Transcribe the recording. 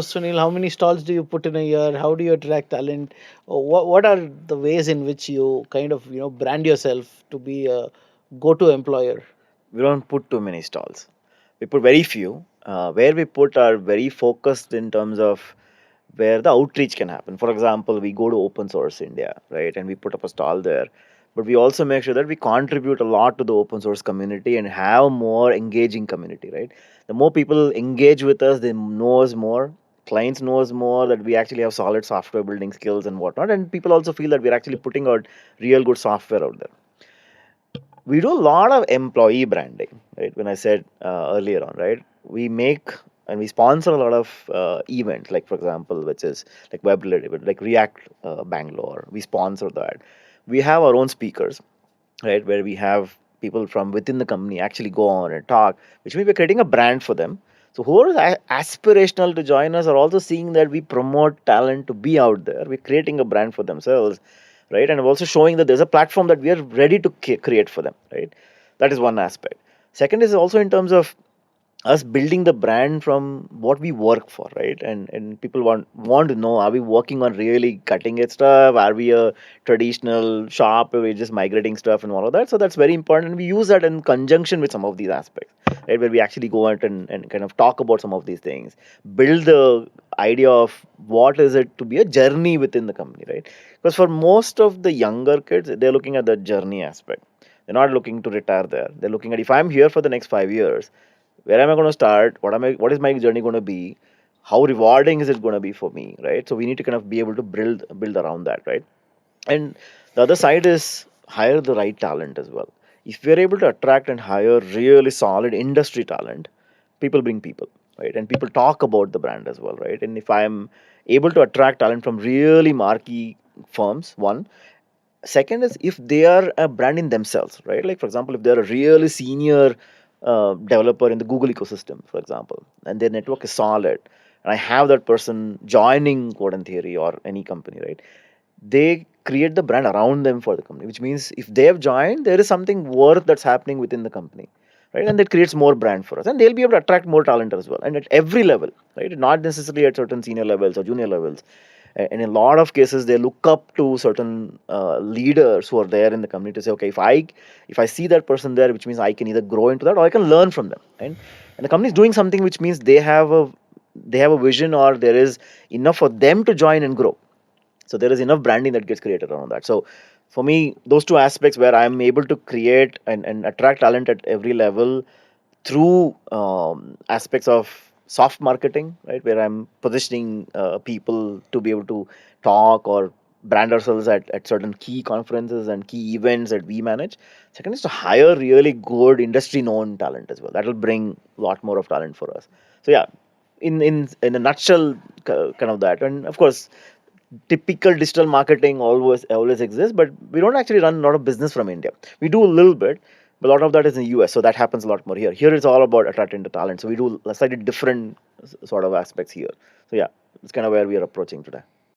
Sunil, how many stalls do you put in a year? How do you attract talent? What are the ways in which you kind of brand yourself to be a go-to employer? We don't put too many stalls. We put very few. Where we put are very focused in terms of where the outreach can happen. For example, we go to Open Source India, right, and we put up a stall there. But we also make sure that we contribute a lot to the open source community and have more engaging community, right? The more people engage with us, they know us more. Clients know us more that we actually have solid software building skills and whatnot, and people also feel that we're actually putting out real good software out there. We do a lot of employee branding, right? When I said earlier on, right, we make and we sponsor a lot of events, like for example, which is like web related, like React Bangalore. We sponsor that. We have our own speakers, right, where we have people from within the company actually go on and talk, which means we're creating a brand for them. So who are aspirational to join us are also seeing that we promote talent to be out there. We're creating a brand for themselves, right? And also showing that there's a platform that we are ready to create for them, right? That is one aspect. Second is also in terms of us building the brand from what we work for, right? And people want to know, are we working on really cutting edge stuff? Are we a traditional shop where we're just migrating stuff and all of that? So that's very important, and we use that in conjunction with some of these aspects, right, where we actually go out and kind of talk about some of these things, build the idea of what is it to be a journey within the company, right? Because for most of the younger kids, they're looking at the journey aspect. They're not looking to retire there. They're looking at, if I'm here for the next 5 years, where am I going to start? What is my journey going to be? How rewarding is it going to be for me, right? So we need to kind of be able to build around that, right? And the other side is hire the right talent as well. If we're able to attract and hire really solid industry talent, people bring people, right? And people talk about the brand as well, right? And if I'm able to attract talent from really marquee firms, one. Second is if they are a brand in themselves, right? Like for example, if they're a really senior developer in the Google ecosystem, for example, and their network is solid, and I have that person joining Code and Theory or any company, right? They create the brand around them for the company, which means if they have joined, there is something worth that's happening within the company, right? And that creates more brand for us, and they'll be able to attract more talent as well, and at every level, right? Not necessarily at certain senior levels or junior levels. In a lot of cases, they look up to certain leaders who are there in the company to say, okay, if I see that person there, which means I can either grow into that or I can learn from them, right? And the company is doing something which means they have a vision, or there is enough for them to join and grow. So there is enough branding that gets created around that. So for me, those two aspects where I'm able to create and attract talent at every level through aspects of soft marketing, right, where I'm positioning people to be able to talk or brand ourselves at certain key conferences and key events that we manage. Second is to hire really good industry known talent as well. That will bring a lot more of talent for us. So yeah, in a nutshell, kind of that. And of course, typical digital marketing always exists, but we don't actually run a lot of business from India. We do a little bit, but a lot of that is in the US, so that happens a lot more here. Here it's all about attracting the talent, so we do a slightly different sort of aspects here. So yeah, it's kind of where we are approaching today.